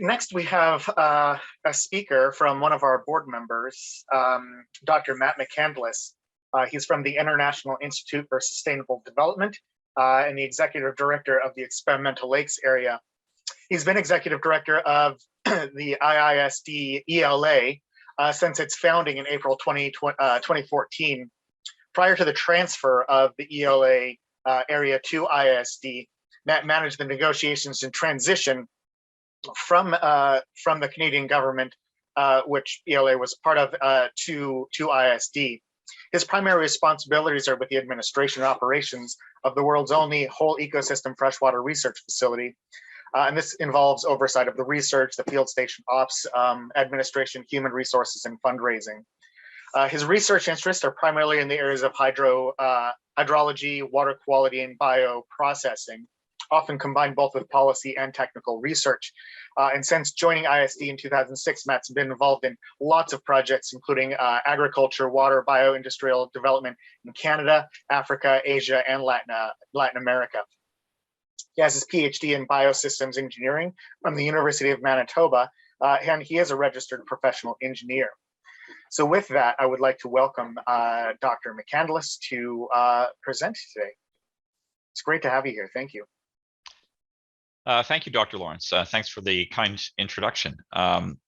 Next, we have a speaker from one of our board members, Dr. Matt McCandless. He's from the International Institute for Sustainable Development and the Executive Director of the Experimental Lakes Area. He's been Executive Director of the IISD ELA since its founding in April 2014. Prior to the transfer of the ELA area to IISD, Matt managed the negotiations and transition from the Canadian government, which ELA was part of, to IISD. His primary responsibilities are with the administration and operations of the world's only whole ecosystem freshwater research facility. And this involves oversight of the research, the field station ops, administration, human resources, and fundraising. His research interests are primarily in the areas of hydrology, water quality, and bioprocessing, often combined both with policy and technical research. And since joining IISD in 2006, Matt's been involved in lots of projects, including agriculture, water, bio-industrial development in Canada, Africa, Asia, and Latin America. He has his PhD in biosystems engineering from the University of Manitoba, and he is a registered professional engineer. So with that, I would like to welcome Dr. McCandless to present today. It's great to have you here. Thank you. Thank you, Dr. Lawrence. Thanks for the kind introduction.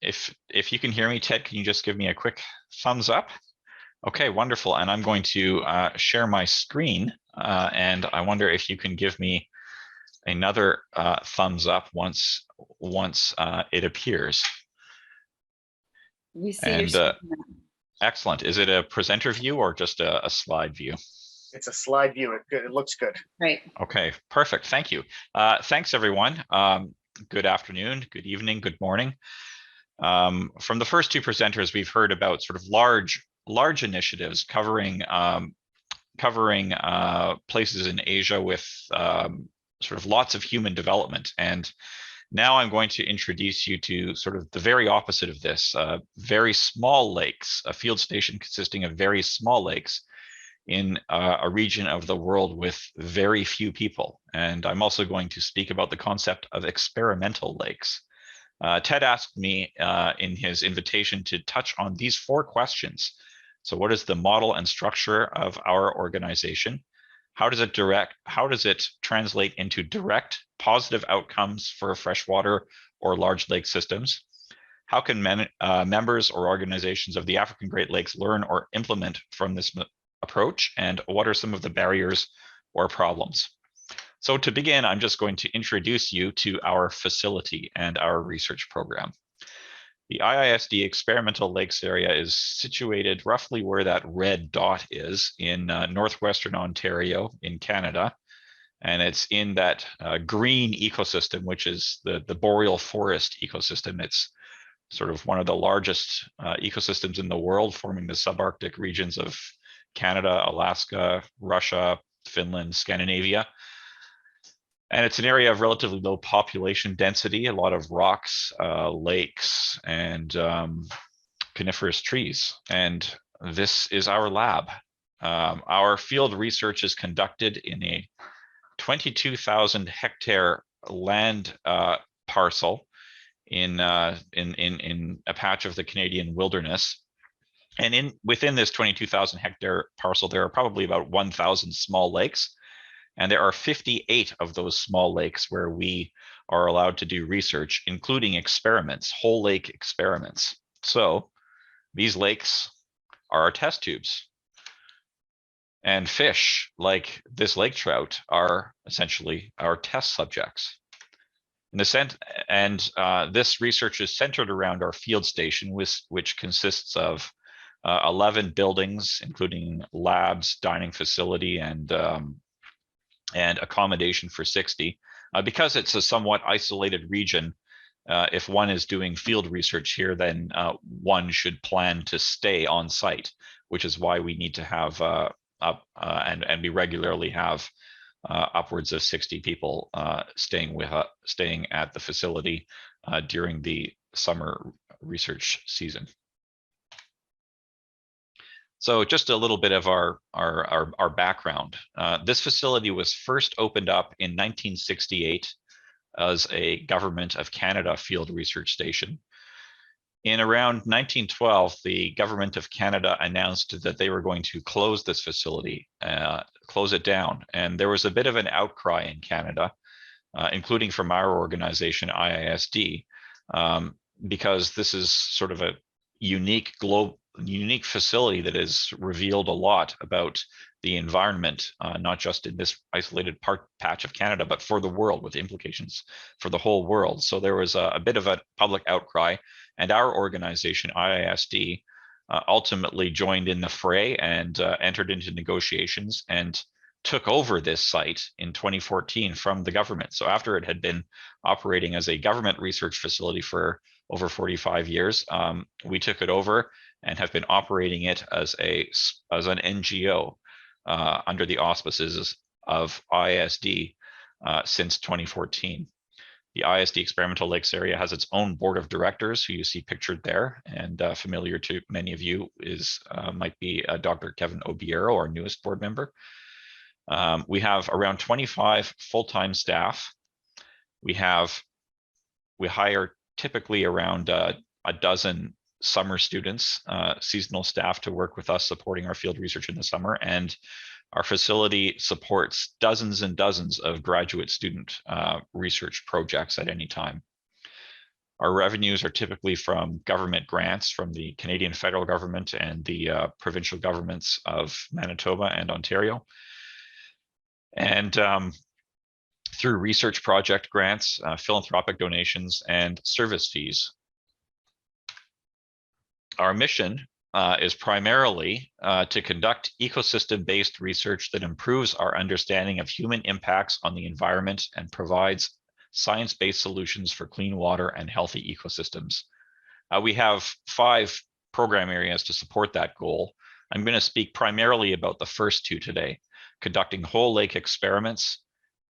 If you can hear me, Ted, can you just give me a quick thumbs up? Okay, wonderful. And I'm going to share my screen, and I wonder if you can give me another thumbs up once it appears. We see your screen now. Excellent. Is it a presenter view or just a slide view? It's a slide view. It looks good. Right. Okay, perfect. Thank you. Thanks, everyone. Good afternoon, good evening, good morning. From the first two presenters, we've heard about sort of large initiatives covering places in Asia with sort of lots of human development. And now I'm going to introduce you to sort of the very opposite of this, very small lakes, a field station consisting of very small lakes in a region of the world with very few people. And I'm also going to speak about the concept of experimental lakes. Ted asked me in his invitation to touch on these four questions. So what is the model and structure of our organization? How does it translate into direct positive outcomes for freshwater or large lake systems? How can members or organizations of the African Great Lakes learn or implement from this approach? And what are some of the barriers or problems? So to begin, I'm just going to introduce you to our facility and our research program. The IISD Experimental Lakes Area is situated roughly where that red dot is in northwestern Ontario in Canada. And it's in that green ecosystem, which is the boreal forest ecosystem. It's sort of one of the largest ecosystems in the world, forming the subarctic regions of Canada, Alaska, Russia, Finland, Scandinavia. And it's an area of relatively low population density, a lot of rocks, lakes, and coniferous trees. And this is our lab. Our field research is conducted in a 22,000 hectare land parcel in a patch of the Canadian wilderness. And within this 22,000 hectare parcel, there are probably about 1,000 small lakes. And there are 58 of those small lakes where we are allowed to do research, including experiments, whole lake experiments. So these lakes are our test tubes. And fish, like this lake trout, are essentially our test subjects. This research is centered around our field station, which consists of 11 buildings, including labs, dining facility, and accommodation for 60. Because it's a somewhat isolated region, if one is doing field research here, then one should plan to stay on site, which is why we need to have and we regularly have upwards of 60 people staying at the facility during the summer research season. So just a little bit of our background. This facility was first opened up in 1968 as a Government of Canada field research station. In around 1912, the Government of Canada announced that they were going to close this facility, close it down. And there was a bit of an outcry in Canada, including from our organization, IISD, because this is sort of a unique facility that has revealed a lot about the environment, not just in this isolated patch of Canada, but for the world, with implications for the whole world. So there was a bit of a public outcry, and our organization, IISD, ultimately joined in the fray and entered into negotiations and took over this site in 2014 from the government. So after it had been operating as a government research facility for over 45 years, we took it over and have been operating it as an NGO under the auspices of IISD since 2014. The IISD Experimental Lakes Area has its own board of directors, who you see pictured there, and familiar to many of you might be Dr. Kevin Obiero, our newest board member. We have around 25 full-time staff. We hire typically around a dozen summer students, seasonal staff, to work with us supporting our field research in the summer, and our facility supports dozens and dozens of graduate student research projects at any time. Our revenues are typically from government grants from the Canadian federal government and the provincial governments of Manitoba and Ontario. And through research project grants, philanthropic donations, and service fees. Our mission is primarily to conduct ecosystem-based research that improves our understanding of human impacts on the environment and provides science-based solutions for clean water and healthy ecosystems. We have 5 program areas to support that goal. I'm going to speak primarily about the first 2 today: conducting whole lake experiments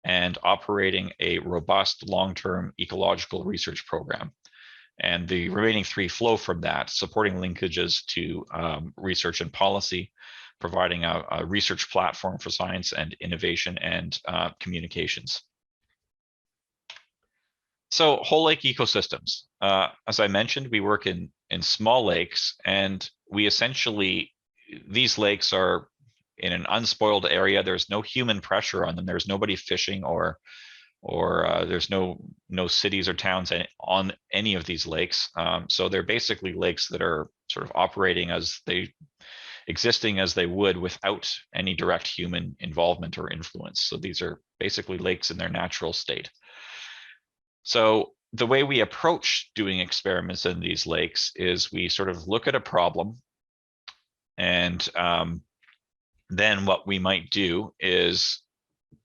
and operating a robust long-term ecological research program. And the remaining 3 flow from that, supporting linkages to research and policy, providing a research platform for science and innovation, and communications. So whole lake ecosystems. As I mentioned, we work in small lakes, and we essentially, these lakes are in an unspoiled area. There's no human pressure on them. There's nobody fishing, or there's no cities or towns on any of these lakes. So they're basically lakes that are sort of operating existing as they would without any direct human involvement or influence. So these are basically lakes in their natural state. So the way we approach doing experiments in these lakes is we sort of look at a problem, and then what we might do is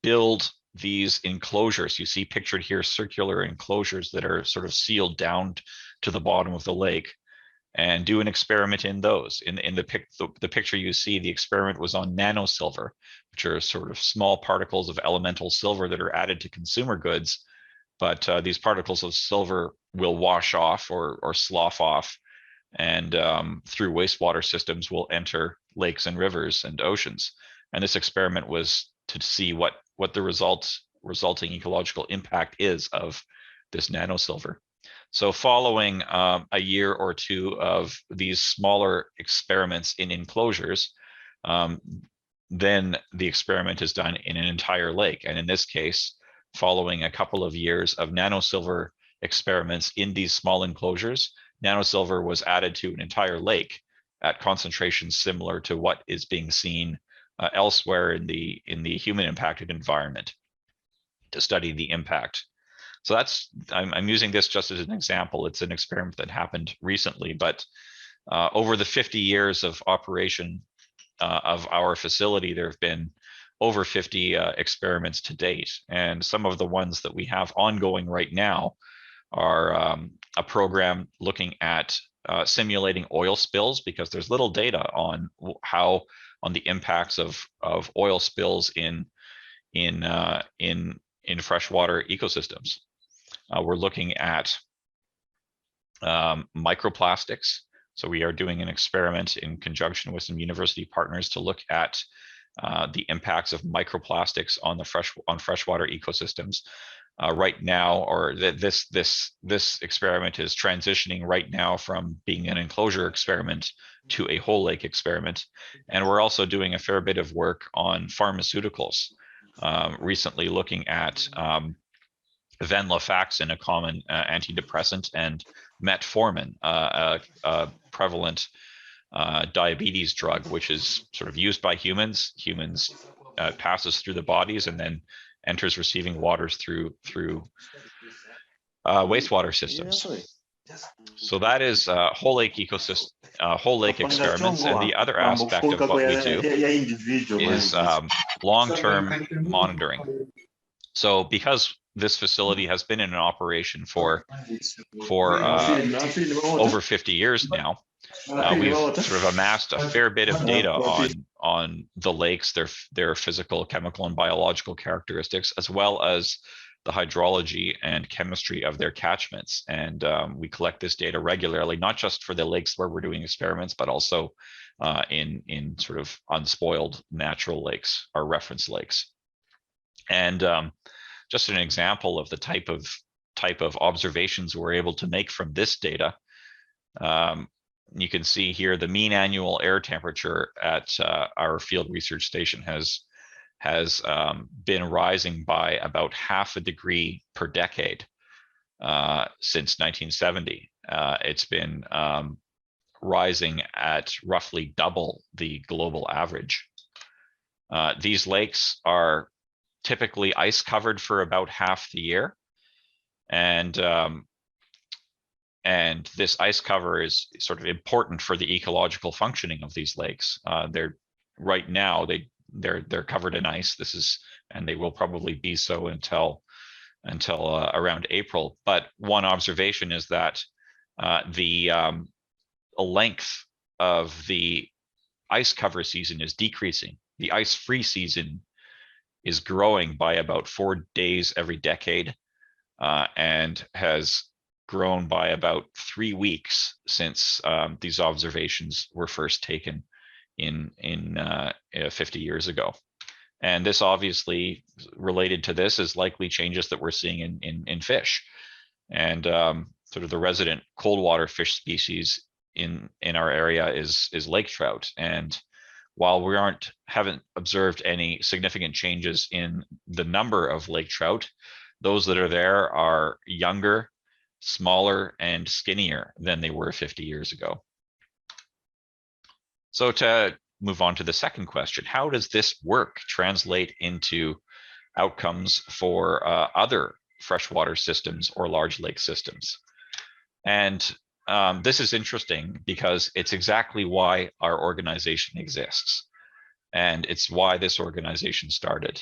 build these enclosures. You see pictured here circular enclosures that are sort of sealed down to the bottom of the lake, and do an experiment in those. In the picture you see, the experiment was on nanosilver, which are sort of small particles of elemental silver that are added to consumer goods. But these particles of silver will wash off or slough off, and through wastewater systems will enter lakes and rivers and oceans. And this experiment was to see what the resulting ecological impact is of this nanosilver. So following a year or 2 of these smaller experiments in enclosures, then the experiment is done in an entire lake. And in this case, following a couple of years of nanosilver experiments in these small enclosures, nanosilver was added to an entire lake at concentrations similar to what is being seen elsewhere in the human impacted environment, to study the impact. So I'm using this just as an example. It's an experiment that happened recently, but over the 50 years of operation of our facility, there have been over 50 experiments to date. And some of the ones that we have ongoing right now are a program looking at simulating oil spills, because there's little data on on the impacts of oil spills in freshwater ecosystems. We're looking at microplastics. So we are doing an experiment in conjunction with some university partners to look at the impacts of microplastics on freshwater ecosystems. right now, or this experiment is transitioning right now from being an enclosure experiment to a whole lake experiment. And we're also doing a fair bit of work on pharmaceuticals, recently looking at venlafaxine, a common antidepressant, and metformin, a prevalent diabetes drug, which is sort of used by humans. Passes through the bodies and then enters receiving waters through wastewater systems. So that is whole lake ecosystem, whole lake experiments. And the other aspect of what we do is long-term monitoring. So because this facility has been in operation for over 50 years now, we've sort of amassed a fair bit of data on the lakes, their physical, chemical, and biological characteristics, as well as the hydrology and chemistry of their catchments. And we collect this data regularly, not just for the lakes where we're doing experiments, but also in sort of unspoiled natural lakes, our reference lakes. And just an example of the type of observations we're able to make from this data. You can see here the mean annual air temperature at our field research station has been rising by about 0.5 degrees per decade since 1970. It's been rising at roughly double the global average. These lakes are typically ice covered for about half the year, and this ice cover is sort of important for the ecological functioning of these lakes. They're right now they're covered in ice. And they will probably be so until around April. But one observation is that the length of the ice cover season is decreasing. The ice-free season is growing by about 4 days every decade, and has grown by about 3 weeks since these observations were first taken in 50 years ago. And this obviously, related to this, is likely changes that we're seeing in fish. And sort of the resident cold water fish species in our area is lake trout. And while we haven't observed any significant changes in the number of lake trout, those that are there are younger, smaller, and skinnier than they were 50 years ago. So to move on to the second question, how does this work translate into outcomes for other freshwater systems or large lake systems? And this is interesting because it's exactly why our organization exists. And it's why this organization started.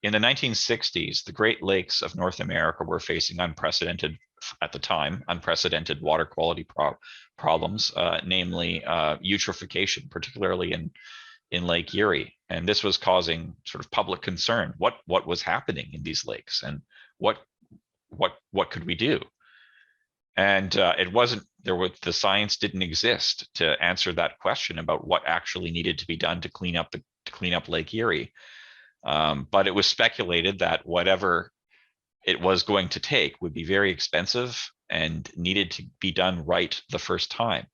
In the 1960s, the Great Lakes of North America were facing unprecedented water quality problems, namely eutrophication, particularly in Lake Erie. And this was causing sort of public concern. What was happening in these lakes, and what could we do? And the science didn't exist to answer that question about what actually needed to be done to clean up Lake Erie. But it was speculated that whatever it was going to take would be very expensive and needed to be done right the first time.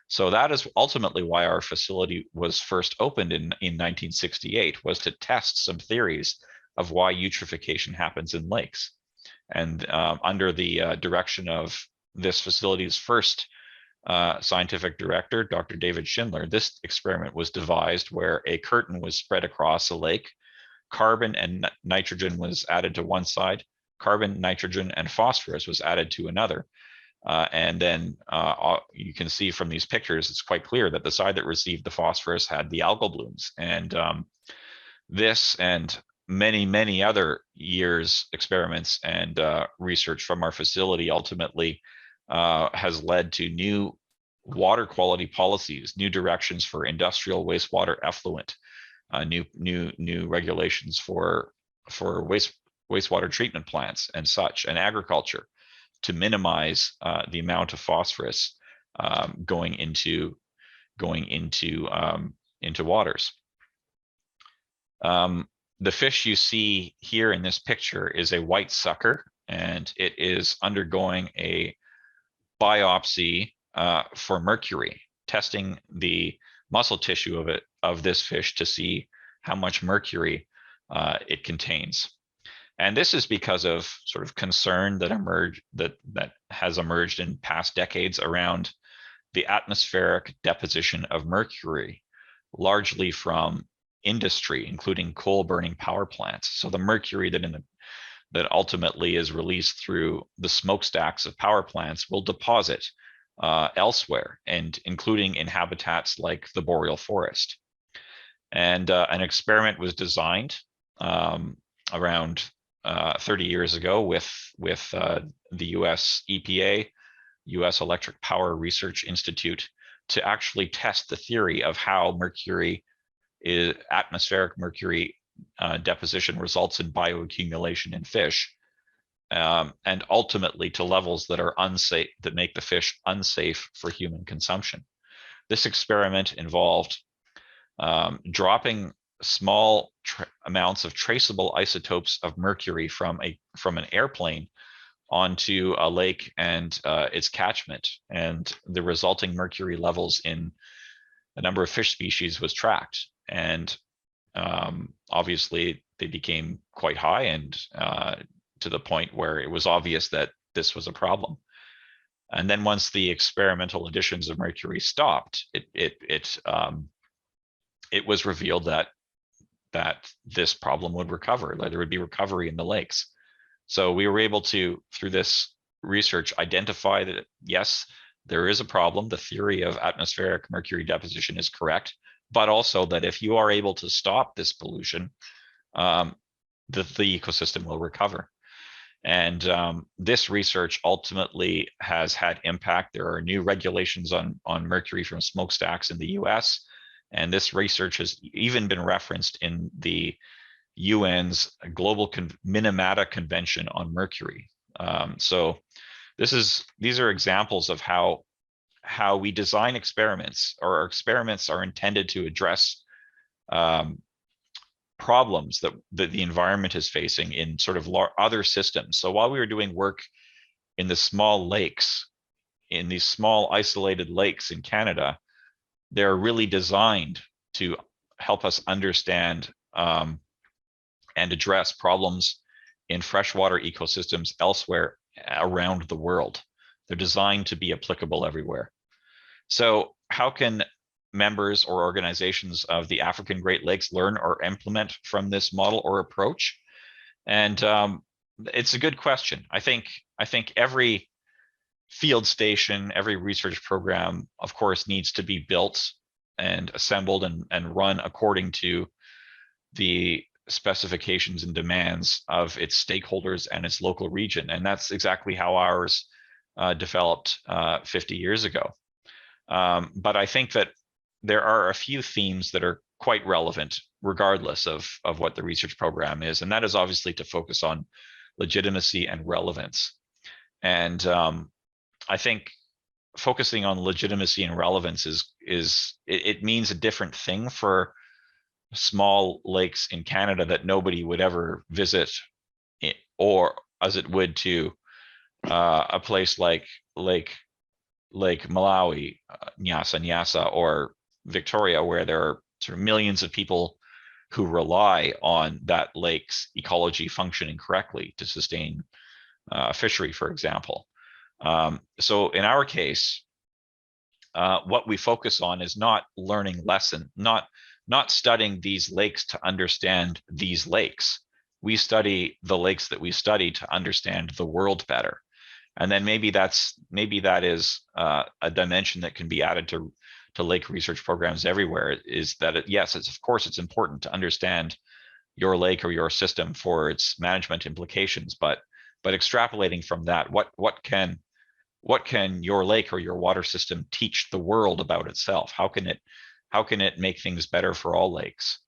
So that is ultimately why our facility was first opened in 1968, was to test some theories of why eutrophication happens in lakes. And under the direction of this facility's first scientific director, Dr. David Schindler, this experiment was devised where a curtain was spread across a lake. Carbon and nitrogen was added to one side. Carbon, nitrogen, and phosphorus was added to another. And then you can see from these pictures, it's quite clear that the side that received the phosphorus had the algal blooms. And this and many other years experiments and research from our facility ultimately has led to new water quality policies, new directions for industrial wastewater effluent, new regulations for wastewater treatment plants and such, and agriculture, to minimize the amount of phosphorus going into waters. the fish you see here in this picture is a white sucker, and it is undergoing a biopsy for mercury, testing the muscle tissue of this fish to see how much mercury it contains. And this is because of sort of concern that has emerged in past decades around the atmospheric deposition of mercury, largely from industry, including coal burning power plants. So the mercury that ultimately is released through the smokestacks of power plants will deposit elsewhere, and including in habitats like the boreal forest. And an experiment was designed around 30 years ago with the US EPA, US Electric Power Research Institute, to actually test the theory of how atmospheric mercury deposition results in bioaccumulation in fish, and ultimately to levels that are unsafe, that make the fish unsafe for human consumption. This experiment involved dropping small amounts of traceable isotopes of mercury from an airplane onto a lake and its catchment, and the resulting mercury levels in a number of fish species was tracked, and obviously they became quite high, and to the point where it was obvious that this was a problem. And then once the experimental additions of mercury stopped, it was revealed that this problem would recover, that there would be recovery in the lakes. So we were able to, through this research, identify that, yes, there is a problem. The theory of atmospheric mercury deposition is correct, but also that if you are able to stop this pollution, the ecosystem will recover. And this research ultimately has had impact. There are new regulations on mercury from smokestacks in the US, and this research has even been referenced in the UN's Global Minamata Convention on Mercury. So these are examples of how we design experiments, or our experiments are intended to address problems that the environment is facing in sort of other systems. So while we were doing work in the small lakes, in these small isolated lakes in Canada, they're really designed to help us understand and address problems in freshwater ecosystems elsewhere around the world. They're designed to be applicable everywhere. So how can members or organizations of the African Great Lakes learn or implement from this model or approach? And it's a good question. I think every field station, every research program, of course, needs to be built and assembled and run according to the specifications and demands of its stakeholders and its local region. And that's exactly how ours developed 50 years ago. But I think that there are a few themes that are quite relevant regardless of what the research program is. And that is obviously to focus on legitimacy and relevance. And I think focusing on legitimacy and relevance it means a different thing for small lakes in Canada that nobody would ever visit, or as it would to a place like Lake Malawi, Nyasa, or Victoria, where there are sort of millions of people who rely on that lake's ecology functioning correctly to sustain fishery, for example. So in our case, what we focus on is not learning not studying these lakes to understand these lakes. We study the lakes that we study to understand the world better. And then maybe that is a dimension that can be added to lake research programs everywhere, is that yes, of course it's important to understand your lake or your system for its management implications, but extrapolating from that, what can your lake or your water system teach the world about itself? How can it make things better for all lakes?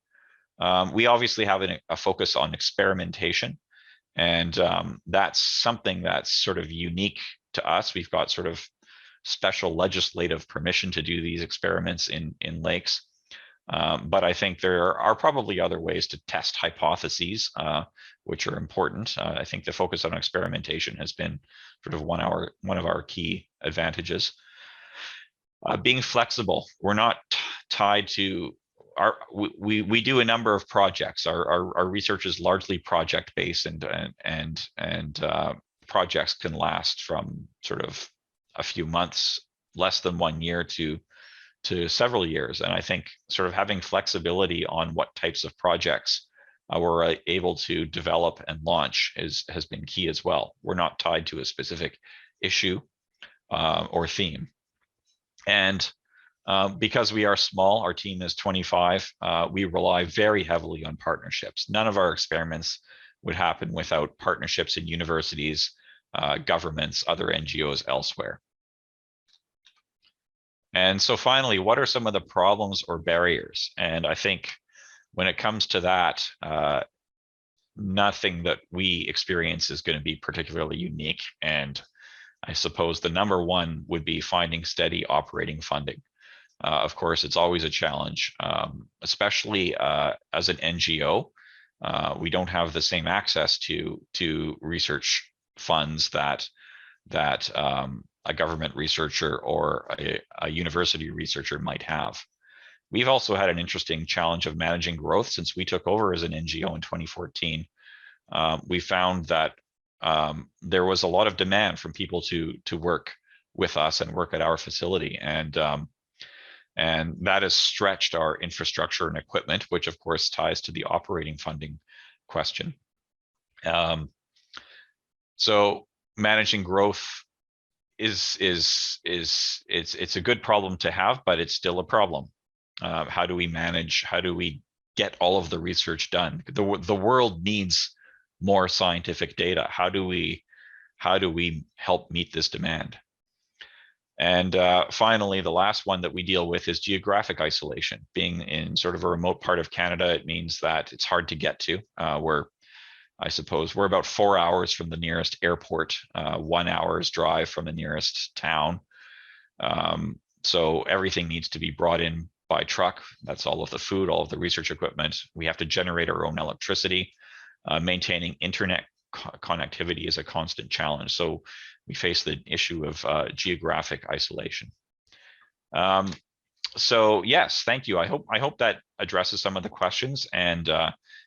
We obviously have a focus on experimentation, and that's something that's sort of unique to us. We've got sort of special legislative permission to do these experiments in lakes. But I think there are probably other ways to test hypotheses, which are important. I think the focus on experimentation has been sort of one of our key advantages. Being flexible, we're not tied to we do a number of projects. Our research is largely project based, and projects can last from sort of a few months, less than 1 year, to several years. And I think sort of having flexibility on what types of projects we're able to develop and launch has been key as well. We're not tied to a specific issue or theme. And because we are small, our team is 25, we rely very heavily on partnerships. None of our experiments would happen without partnerships in universities, governments, other NGOs elsewhere. And so finally, what are some of the problems or barriers? And I think when it comes to that, nothing that we experience is going to be particularly unique. And I suppose the number one would be finding steady operating funding. Of course, it's always a challenge, especially as an NGO. We don't have the same access to research funds that a government researcher or a university researcher might have. We've also had an interesting challenge of managing growth since we took over as an NGO in 2014. We found that there was a lot of demand from people to work with us and work at our facility, and that has stretched our infrastructure and equipment, which of course ties to the operating funding question. So managing growth it's a good problem to have, but it's still a problem. How do we manage? How do we get all of the research done? The world needs more scientific data. How do we help meet this demand? And finally, the last one that we deal with is geographic isolation. Being in sort of a remote part of Canada, it means that it's hard to get to. I suppose we're about 4 hours from the nearest airport, 1 hour's drive from the nearest town. So everything needs to be brought in by truck. That's all of the food, all of the research equipment. We have to generate our own electricity. Maintaining internet connectivity is a constant challenge. So we face the issue of geographic isolation. So yes, thank you. I hope that addresses some of the questions and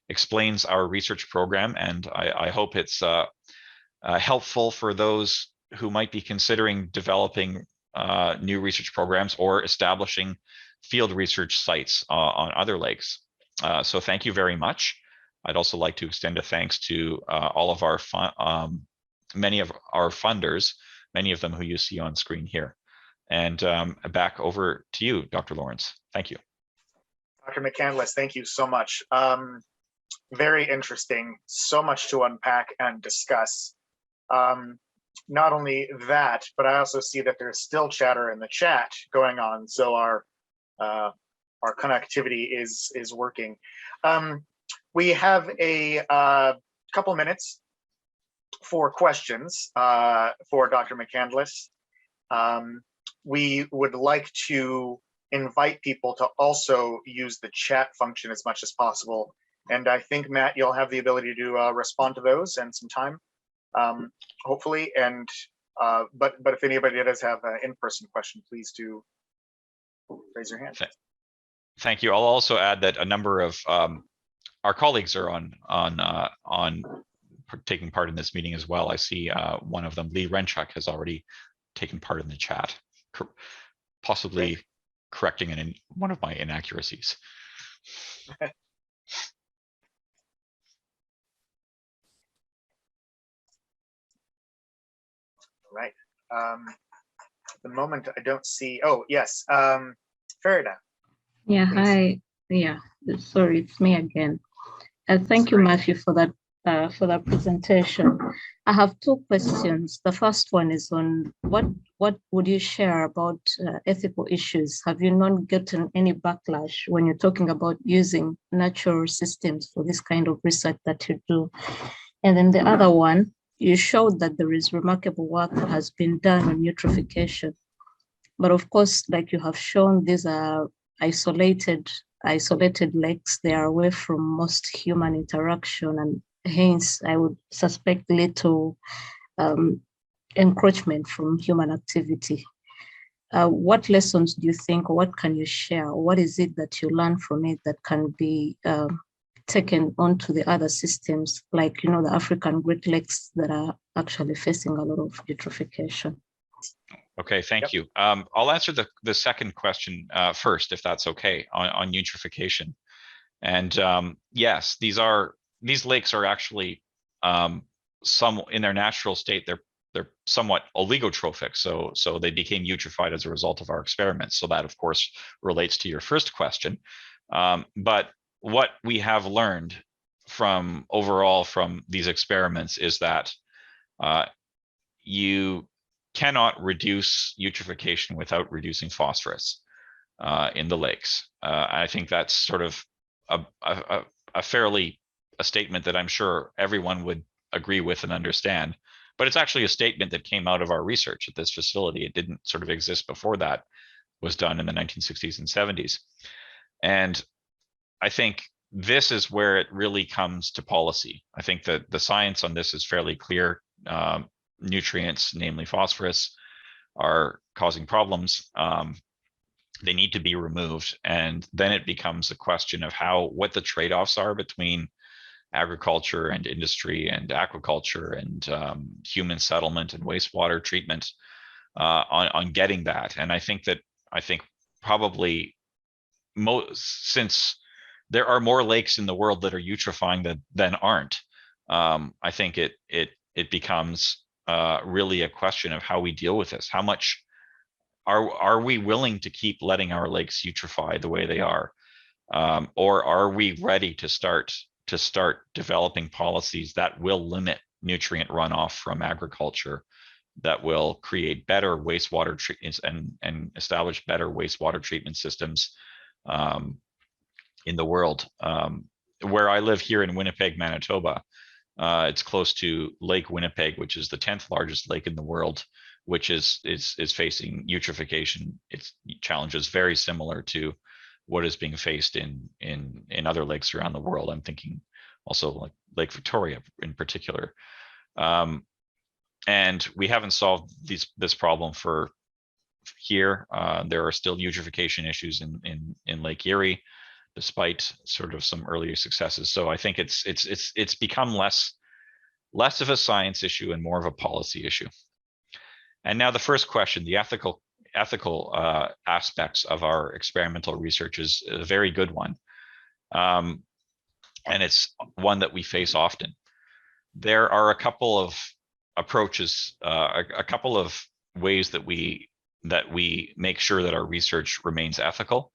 explains our research program. And I hope it's helpful for those who might be considering developing new research programs or establishing field research sites on other lakes. So thank you very much. I'd also like to extend a thanks to all of our many of our funders, many of them who you see on screen here. And back over to you, Dr. Lawrence. Thank you. Dr. McCandless, thank you so much. Very interesting, so much to unpack and discuss. Not only that, but I also see that there's still chatter in the chat going on, so our connectivity is working. We have a couple minutes for questions for Dr. McCandless. We would like to invite people to also use the chat function as much as possible. And I think, Matt, you'll have the ability to respond to those in some time, hopefully. And but if anybody does have an in-person question, please do raise your hand. Thank you. I'll also add that a number of our colleagues are on taking part in this meeting as well. I see one of them, Lee Renchuk, has already taken part in the chat, possibly correcting one of my inaccuracies. Right. At the moment, I don't see. Oh, yes. Farida. Yeah. Please. Hi. Yeah. Sorry, it's me again. Thank you, Matthew, for that presentation. I have two questions. The first one is on what would you share about ethical issues? Have you not gotten any backlash when you're talking about using natural systems for this kind of research that you do? And then the other one, you showed that there is remarkable work that has been done on eutrophication. But of course, like you have shown, these are isolated isolated lakes, they are away from most human interaction, and hence I would suspect little encroachment from human activity. What lessons do you think, or what can you share? What is it that you learn from it that can be taken onto the other systems, like, the African Great Lakes that are actually facing a lot of eutrophication? Okay, thank you. I'll answer the second question first, if that's okay, on eutrophication. And yes, these lakes are actually some in their natural state. They're somewhat oligotrophic, so they became eutrophied as a result of our experiments. So that, of course, relates to your first question. But what we have learned from these experiments is that you cannot reduce eutrophication without reducing phosphorus in the lakes. I think that's sort of a statement that I'm sure everyone would agree with and understand. But it's actually a statement that came out of our research at this facility. It didn't sort of exist before that was done in the 1960s and 70s. And I think this is where it really comes to policy. I think that the science on this is fairly clear. Nutrients, namely phosphorus, are causing problems. They need to be removed. And then it becomes a question of what the trade-offs are between agriculture and industry and aquaculture and human settlement and wastewater treatment on getting that. And I think probably since there are more lakes in the world that are eutrophying than aren't, I think it becomes really a question of how we deal with this. How much are we willing to keep letting our lakes eutrophy the way they are, or are we ready to start developing policies that will limit nutrient runoff from agriculture, that will create better wastewater treatments and establish better wastewater treatment systems in the world? Where I live here in Winnipeg, Manitoba, it's close to Lake Winnipeg, which is the 10th largest lake in the world, which is facing eutrophication. Its challenges very similar to what is being faced in other lakes around the world. I'm thinking also like Lake Victoria in particular. And we haven't solved this problem for here. There are still eutrophication issues in Lake Erie, despite sort of some earlier successes. So I think it's become less of a science issue and more of a policy issue. And now the first question, the ethical aspects of our experimental research, is a very good one. And it's one that we face often. There are a couple of approaches, a couple of ways that we make sure that our research remains ethical.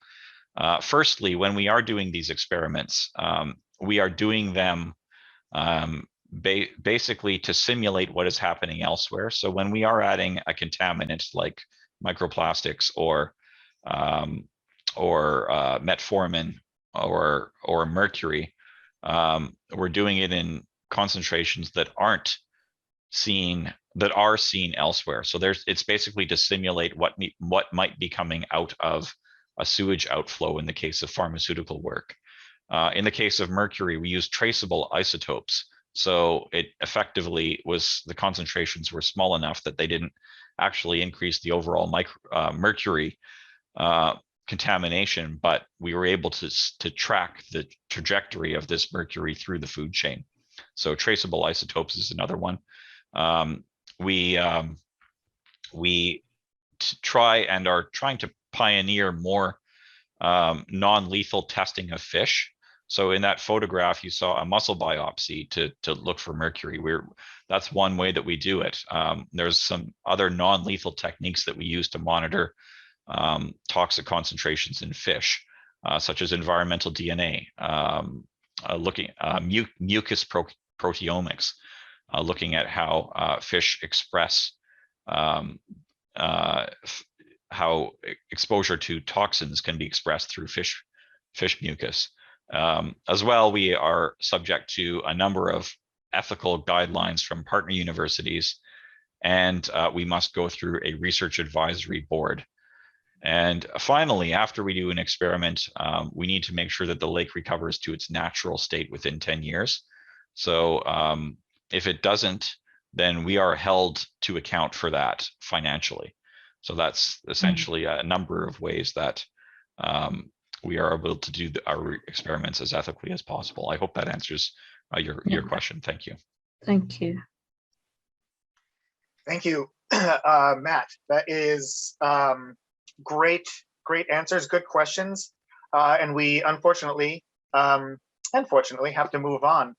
Firstly, when we are doing these experiments, we are doing them basically to simulate what is happening elsewhere. So when we are adding a contaminant like microplastics or metformin or mercury, we're doing it in concentrations that are seen elsewhere. So it's basically to simulate what might be coming out of a sewage outflow in the case of pharmaceutical work. In the case of mercury, we use traceable isotopes. So it effectively the concentrations were small enough that they didn't actually increase the overall mercury contamination, but we were able to track the trajectory of this mercury through the food chain. So traceable isotopes is another one. We try and are trying to pioneer more non-lethal testing of fish. So in that photograph, you saw a muscle biopsy to look for mercury. That's one way that we do it. There's some other non-lethal techniques that we use to monitor toxic concentrations in fish, such as environmental DNA, looking mucus proteomics, looking at how fish express how exposure to toxins can be expressed through fish mucus. As well, we are subject to a number of ethical guidelines from partner universities, and we must go through a research advisory board. And finally, after we do an experiment, we need to make sure that the lake recovers to its natural state within 10 years. So if it doesn't, then we are held to account for that financially. So that's essentially a number of ways that we are able to do our experiments as ethically as possible. I hope that answers your question. Thank you. Thank you. Thank you, Matt. That is great answers, good questions. And we unfortunately have to move on.